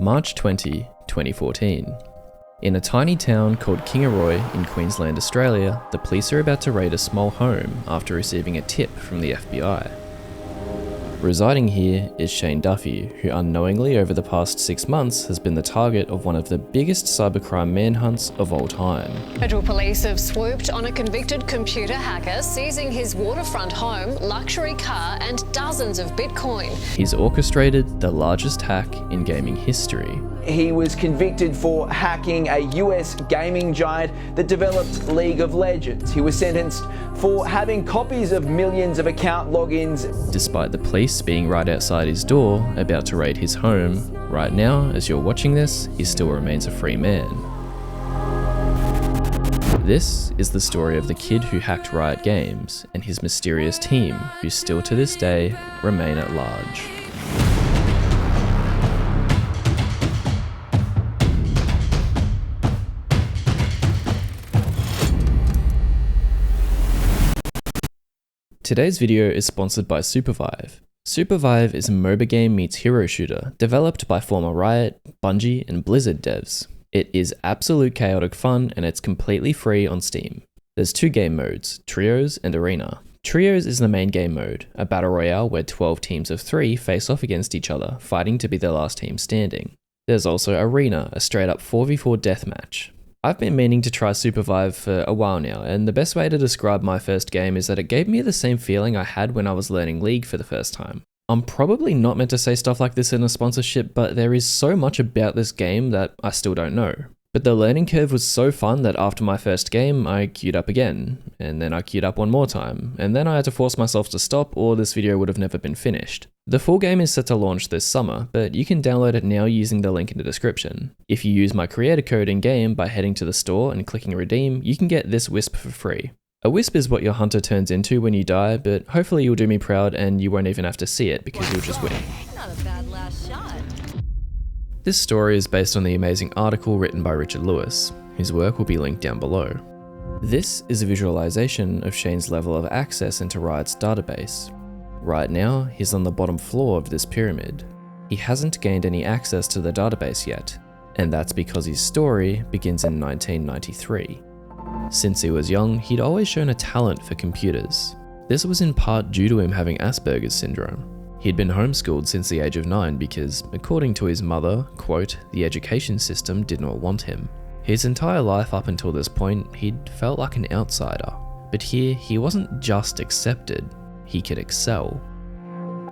March 20, 2014. In a tiny town called Kingaroy in Queensland, Australia, the police are about to raid a small home after receiving a tip from the FBI. Residing here is Shane Duffy, who unknowingly over the past 6 months has been the target of one of the biggest cybercrime manhunts of all time. Federal police have swooped on a convicted computer hacker, seizing his waterfront home, luxury car and dozens of Bitcoin. He's orchestrated the largest hack in gaming history. He was convicted for hacking a US gaming giant that developed League of Legends. He was sentenced for having copies of millions of account logins. Despite the police being right outside his door, about to raid his home, right now, as you're watching this, he still remains a free man. This is the story of the kid who hacked Riot Games and his mysterious team, who still to this day remain at large. Today's video is sponsored by Supervive. Supervive is a MOBA game meets hero shooter, developed by former Riot, Bungie, and Blizzard devs. It is absolute chaotic fun and it's completely free on Steam. There's 2 game modes, Trios and Arena. Trios is the main game mode, a battle royale where 12 teams of 3 face off against each other, fighting to be the last team standing. There's also Arena, a straight up 4v4 deathmatch. I've been meaning to try Supervive for a while now, and the best way to describe my first game is that it gave me the same feeling I had when I was learning League for the first time. I'm probably not meant to say stuff like this in a sponsorship, but there is so much about this game that I still don't know. But the learning curve was so fun that after my first game, I queued up again, and then I queued up one more time, and then I had to force myself to stop or this video would have never been finished. The full game is set to launch this summer, but you can download it now using the link in the description. If you use my creator code in-game by heading to the store and clicking redeem, you can get this wisp for free. A wisp is what your hunter turns into when you die, but hopefully you'll do me proud and you won't even have to see it because you'll just win. Not a bad last shot. This story is based on the amazing article written by Richard Lewis. His work will be linked down below. This is a visualization of Shane's level of access into Riot's database. Right now, he's on the bottom floor of this pyramid. He hasn't gained any access to the database yet, and that's because his story begins in 1993. Since he was young, he'd always shown a talent for computers. This was in part due to him having Asperger's syndrome. He'd been homeschooled since the age of 9 because, according to his mother, quote, the education system did not want him. His entire life up until this point, he'd felt like an outsider. But here, he wasn't just accepted, he could excel.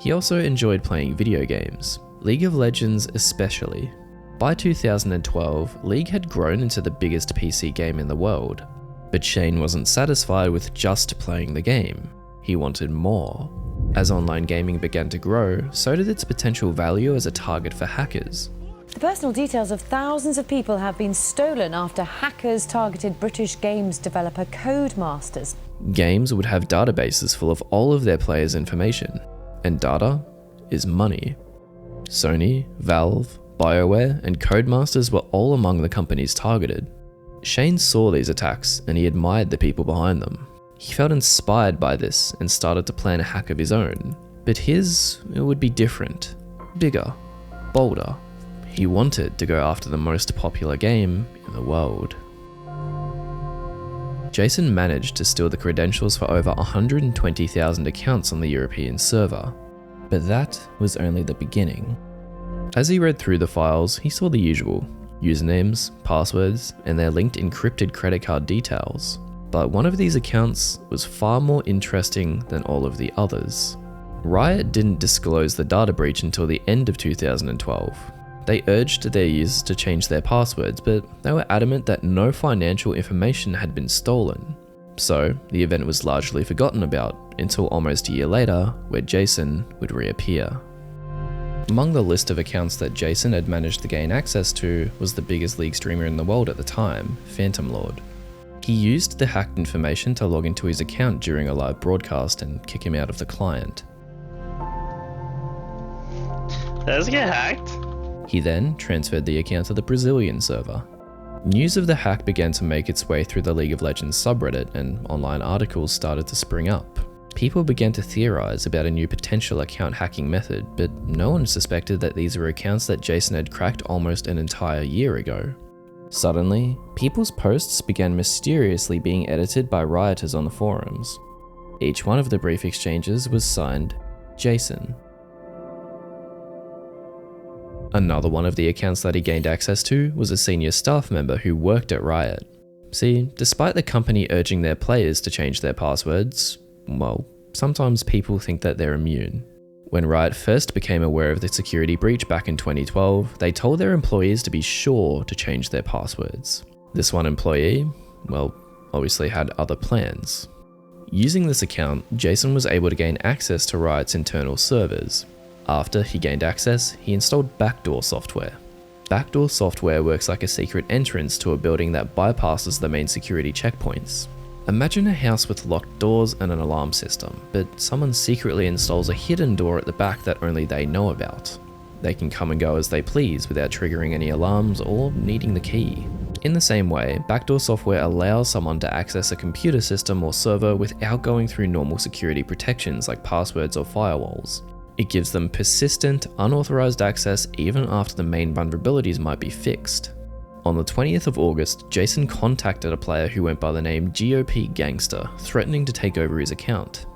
He also enjoyed playing video games, League of Legends especially. By 2012, League had grown into the biggest PC game in the world. But Shane wasn't satisfied with just playing the game. He wanted more. As online gaming began to grow, so did its potential value as a target for hackers. The personal details of thousands of people have been stolen after hackers targeted British games developer Codemasters. Games would have databases full of all of their players' information, and data is money. Sony, Valve, BioWare, and Codemasters were all among the companies targeted. Shane saw these attacks and he admired the people behind them. He felt inspired by this and started to plan a hack of his own. But his would be different, bigger, bolder. He wanted to go after the most popular game in the world. Jason managed to steal the credentials for over 120,000 accounts on the European server. But that was only the beginning. As he read through the files, he saw the usual: usernames, passwords, and their linked encrypted credit card details. But one of these accounts was far more interesting than all of the others. Riot didn't disclose the data breach until the end of 2012. They urged their users to change their passwords, but they were adamant that no financial information had been stolen. So the event was largely forgotten about until almost a year later, where Jason would reappear. Among the list of accounts that Jason had managed to gain access to was the biggest League streamer in the world at the time, Phantom Lord. He used the hacked information to log into his account during a live broadcast and kick him out of the client. Does it get hacked? He then transferred the account to the Brazilian server. News of the hack began to make its way through the League of Legends subreddit and online articles started to spring up. People began to theorize about a new potential account hacking method, but no one suspected that these were accounts that Jason had cracked almost an entire year ago. Suddenly, people's posts began mysteriously being edited by rioters on the forums. Each one of the brief exchanges was signed Jason. Another one of the accounts that he gained access to was a senior staff member who worked at Riot. See, despite the company urging their players to change their passwords, well, sometimes people think that they're immune. When Riot first became aware of the security breach back in 2012, they told their employees to be sure to change their passwords. This one employee, well, obviously had other plans. Using this account, Jason was able to gain access to Riot's internal servers. After he gained access, he installed backdoor software. Backdoor software works like a secret entrance to a building that bypasses the main security checkpoints. Imagine a house with locked doors and an alarm system, but someone secretly installs a hidden door at the back that only they know about. They can come and go as they please without triggering any alarms or needing the key. In the same way, backdoor software allows someone to access a computer system or server without going through normal security protections like passwords or firewalls. It gives them persistent, unauthorized access even after the main vulnerabilities might be fixed. On the 20th of August, Jason contacted a player who went by the name GOP Gangster, threatening to take over his account.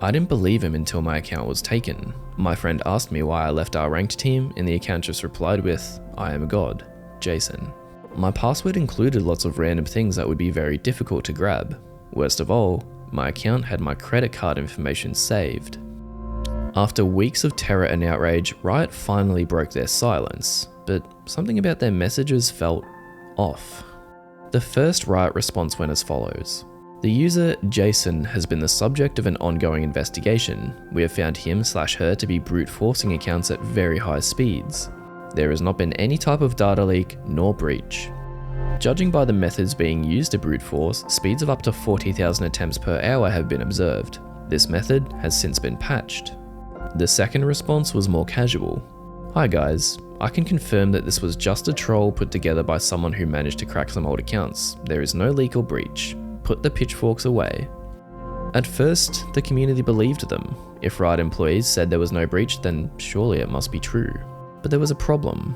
I didn't believe him until my account was taken. My friend asked me why I left our ranked team, and the account just replied with, "I am a god, Jason." My password included lots of random things that would be very difficult to grab. Worst of all, my account had my credit card information saved. After weeks of terror and outrage, Riot finally broke their silence, but something about their messages felt off. The first Riot response went as follows. The user Jason has been the subject of an ongoing investigation. We have found him/her to be brute forcing accounts at very high speeds. There has not been any type of data leak nor breach. Judging by the methods being used to brute force, speeds of up to 40,000 attempts per hour have been observed. This method has since been patched. The second response was more casual. Hi guys, I can confirm that this was just a troll put together by someone who managed to crack some old accounts. There is no leak or breach. Put the pitchforks away. At first, the community believed them. If Riot employees said there was no breach, then surely it must be true. But there was a problem.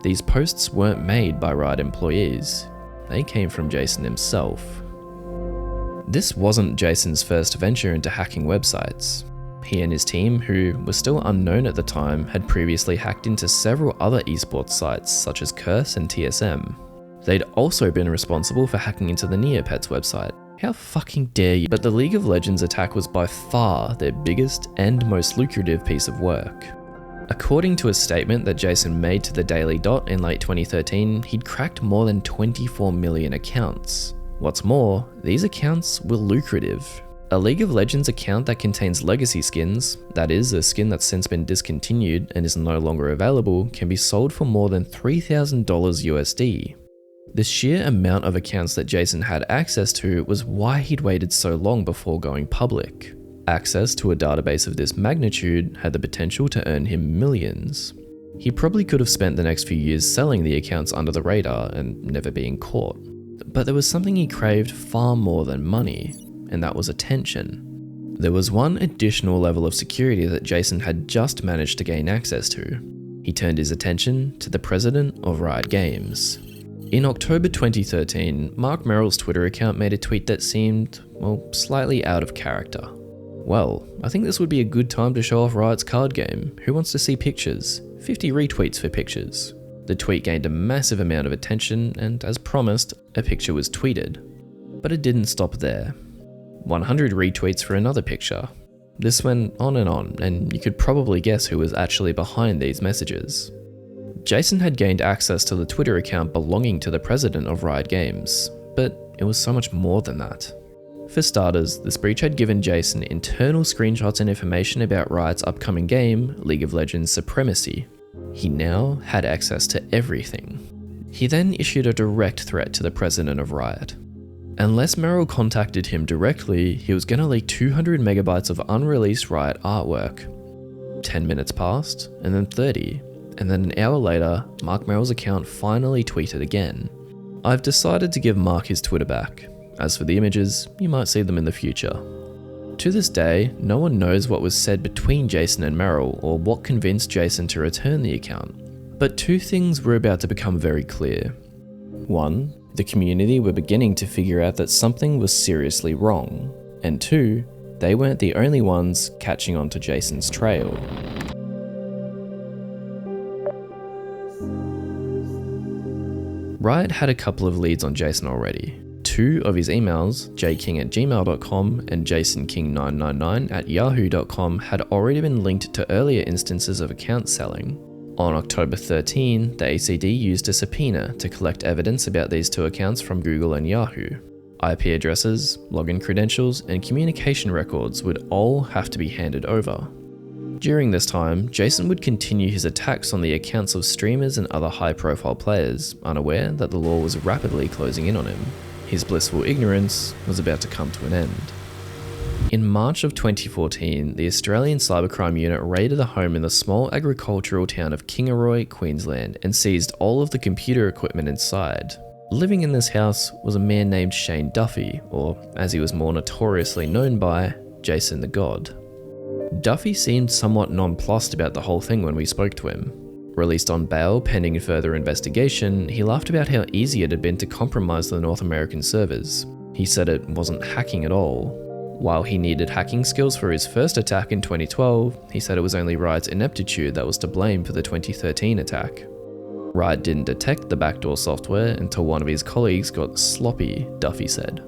These posts weren't made by Riot employees. They came from Jason himself. This wasn't Jason's first venture into hacking websites. He and his team, who were still unknown at the time, had previously hacked into several other esports sites such as Curse and TSM. They'd also been responsible for hacking into the Neopets website. How fucking dare you? But the League of Legends attack was by far their biggest and most lucrative piece of work. According to a statement that Jason made to the Daily Dot in late 2013, he'd cracked more than 24 million accounts. What's more, these accounts were lucrative. A League of Legends account that contains legacy skins, that is, a skin that's since been discontinued and is no longer available, can be sold for more than $3,000 USD. The sheer amount of accounts that Jason had access to was why he'd waited so long before going public. Access to a database of this magnitude had the potential to earn him millions. He probably could have spent the next few years selling the accounts under the radar and never being caught. But there was something he craved far more than money, and that was attention. There was one additional level of security that Jason had just managed to gain access to. He turned his attention to the president of Riot Games. In October 2013, Mark Merrill's Twitter account made a tweet that seemed, well, slightly out of character. Well, I think this would be a good time to show off Riot's card game. Who wants to see pictures? 50 retweets for pictures. The tweet gained a massive amount of attention, and as promised, a picture was tweeted. But it didn't stop there. 100 retweets for another picture. This went on, and you could probably guess who was actually behind these messages. Jason had gained access to the Twitter account belonging to the president of Riot Games, but it was so much more than that. For starters, this breach had given Jason internal screenshots and information about Riot's upcoming game, League of Legends Supremacy. He now had access to everything. He then issued a direct threat to the president of Riot. Unless Merrill contacted him directly, he was going to leak 200 megabytes of unreleased Riot artwork. 10 minutes passed, and then 30, and then an hour later, Mark Merrill's account finally tweeted again. I've decided to give Mark his Twitter back. As for the images, you might see them in the future. To this day, no one knows what was said between Jason and Merrill or what convinced Jason to return the account. But two things were about to become very clear. One, the community were beginning to figure out that something was seriously wrong. And two, they weren't the only ones catching on to Jason's trail. Riot had a couple of leads on Jason already. Two of his emails, jking@gmail.com and jasonking999@yahoo.com, had already been linked to earlier instances of account selling. On October 13, the ACD used a subpoena to collect evidence about these two accounts from Google and Yahoo. IP addresses, login credentials, and communication records would all have to be handed over. During this time, Jason would continue his attacks on the accounts of streamers and other high-profile players, unaware that the law was rapidly closing in on him. His blissful ignorance was about to come to an end. In March of 2014, the Australian Cybercrime Unit raided a home in the small agricultural town of Kingaroy, Queensland, and seized all of the computer equipment inside. Living in this house was a man named Shane Duffy, or as he was more notoriously known by, Jason the God. Duffy seemed somewhat nonplussed about the whole thing when we spoke to him. Released on bail pending further investigation, he laughed about how easy it had been to compromise the North American servers. He said it wasn't hacking at all. While he needed hacking skills for his first attack in 2012, he said it was only Riot's ineptitude that was to blame for the 2013 attack. Riot didn't detect the backdoor software until one of his colleagues got sloppy, Duffy said.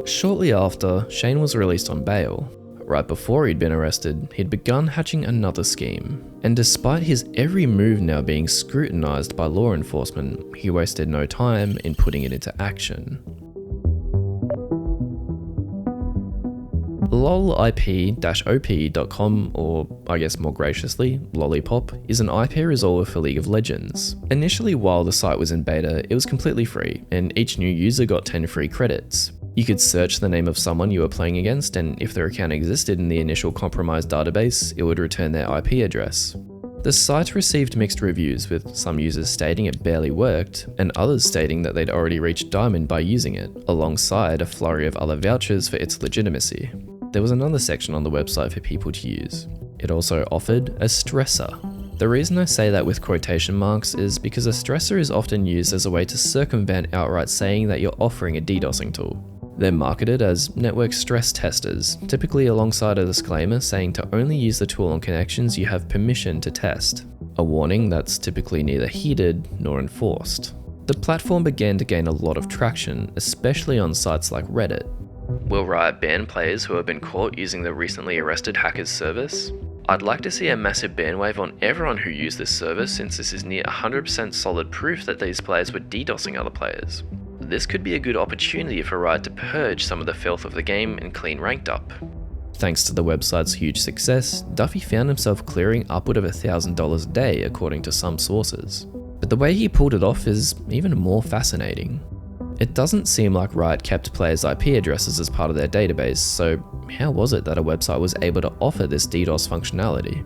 Shortly after, Shane was released on bail. Right before he'd been arrested, he'd begun hatching another scheme. And despite his every move now being scrutinized by law enforcement, he wasted no time in putting it into action. LOLIP-OP.com, or I guess more graciously, Lollipop, is an IP resolver for League of Legends. Initially, while the site was in beta, it was completely free, and each new user got 10 free credits. You could search the name of someone you were playing against, and if their account existed in the initial compromised database, it would return their IP address. The site received mixed reviews, with some users stating it barely worked, and others stating that they'd already reached Diamond by using it, alongside a flurry of other vouchers for its legitimacy. There was another section on the website for people to use. It also offered a stressor. The reason I say that with quotation marks is because a stressor is often used as a way to circumvent outright saying that you're offering a DDoSing tool. They're marketed as network stress testers, typically alongside a disclaimer saying to only use the tool on connections you have permission to test, a warning that's typically neither heeded nor enforced. The platform began to gain a lot of traction, especially on sites like Reddit. Will Riot ban players who have been caught using the recently arrested hackers service? I'd like to see a massive ban wave on everyone who used this service, since this is near 100% solid proof that these players were DDoSing other players. This could be a good opportunity for Riot to purge some of the filth of the game and clean ranked up. Thanks to the website's huge success, Duffy found himself clearing upward of $1,000 a day according to some sources. But the way he pulled it off is even more fascinating. It doesn't seem like Riot kept players' IP addresses as part of their database, so how was it that a website was able to offer this DDoS functionality?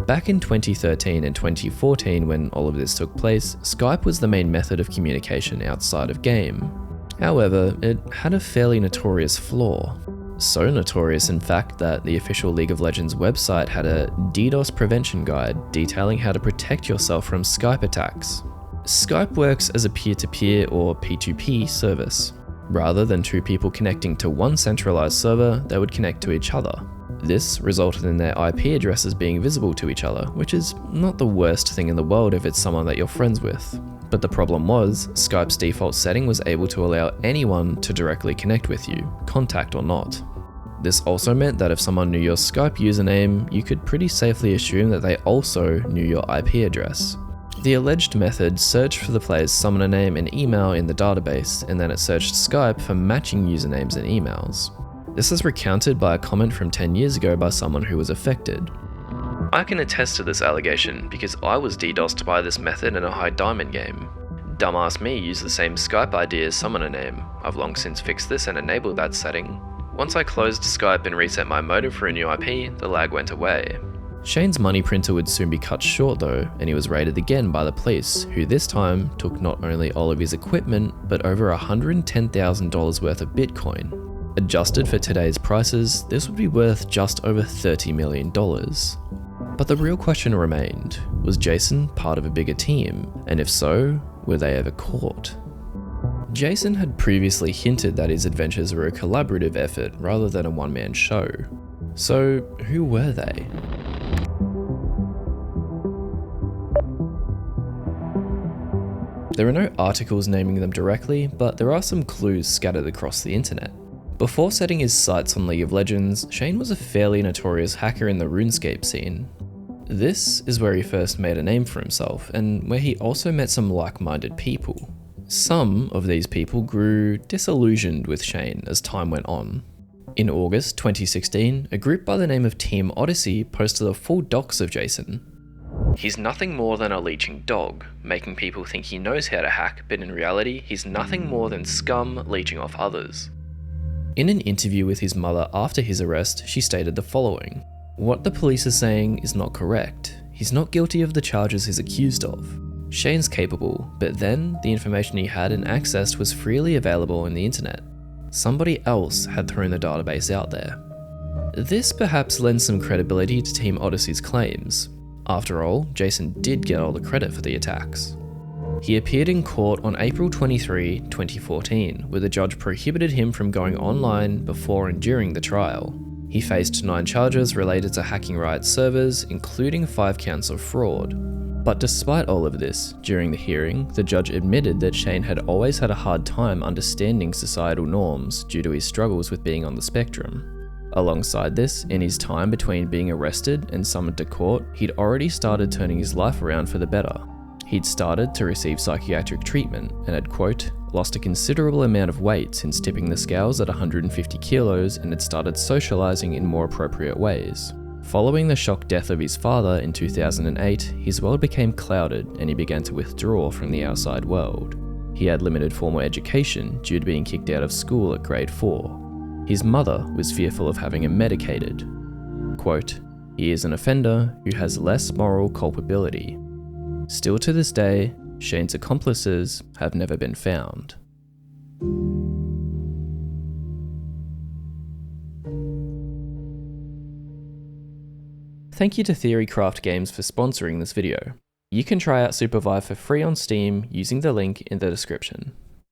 Back in 2013 and 2014, when all of this took place, Skype was the main method of communication outside of game. However, it had a fairly notorious flaw. So notorious, in fact, that the official League of Legends website had a DDoS prevention guide detailing how to protect yourself from Skype attacks. Skype works as a peer-to-peer or P2P service. Rather than two people connecting to one centralized server, they would connect to each other. This resulted in their IP addresses being visible to each other, which is not the worst thing in the world if it's someone that you're friends with. But the problem was, Skype's default setting was able to allow anyone to directly connect with you, contact or not. This also meant that if someone knew your Skype username, you could pretty safely assume that they also knew your IP address. The alleged method searched for the player's summoner name and email in the database, and then it searched Skype for matching usernames and emails. This is recounted by a comment from 10 years ago by someone who was affected. I can attest to this allegation because I was DDoSed by this method in a high diamond game. Dumbass me used the same Skype ID as summoner name. I've long since fixed this and enabled that setting. Once I closed Skype and reset my modem for a new IP, the lag went away. Shane's money printer would soon be cut short though, and he was raided again by the police, who this time took not only all of his equipment, but over $110,000 worth of Bitcoin. Adjusted for today's prices, this would be worth just over $30 million. But the real question remained, was Jason part of a bigger team? And if so, were they ever caught? Jason had previously hinted that his adventures were a collaborative effort rather than a one-man show. So who were they? There are no articles naming them directly, but there are some clues scattered across the internet. Before setting his sights on League of Legends, Shane was a fairly notorious hacker in the RuneScape scene. This is where he first made a name for himself, and where he also met some like-minded people. Some of these people grew disillusioned with Shane as time went on. In August 2016, a group by the name of Team Odyssey posted a full docs of Jason. He's nothing more than a leeching dog, making people think he knows how to hack, but in reality, he's nothing more than scum leeching off others. In an interview with his mother after his arrest, she stated the following: "What the police are saying is not correct. He's not guilty of the charges he's accused of. Shane's capable, but then the information he had and accessed was freely available on the internet. Somebody else had thrown the database out there." This perhaps lends some credibility to Team Odyssey's claims. After all, Jason did get all the credit for the attacks. He appeared in court on April 23, 2014, where the judge prohibited him from going online before and during the trial. He faced 9 charges related to hacking Riot's servers, including 5 counts of fraud. But despite all of this, during the hearing, the judge admitted that Shane had always had a hard time understanding societal norms due to his struggles with being on the spectrum. Alongside this, in his time between being arrested and summoned to court, he'd already started turning his life around for the better. He'd started to receive psychiatric treatment and had, quote, lost a considerable amount of weight since tipping the scales at 150 kilos and had started socializing in more appropriate ways. Following the shock death of his father in 2008, his world became clouded and he began to withdraw from the outside world. He had limited formal education due to being kicked out of school at grade 4. His mother was fearful of having him medicated. Quote, "He is an offender who has less moral culpability. Still to this day, Shane's accomplices have never been found." Thank you to Theorycraft Games for sponsoring this video. You can try out Supervive for free on Steam using the link in the description.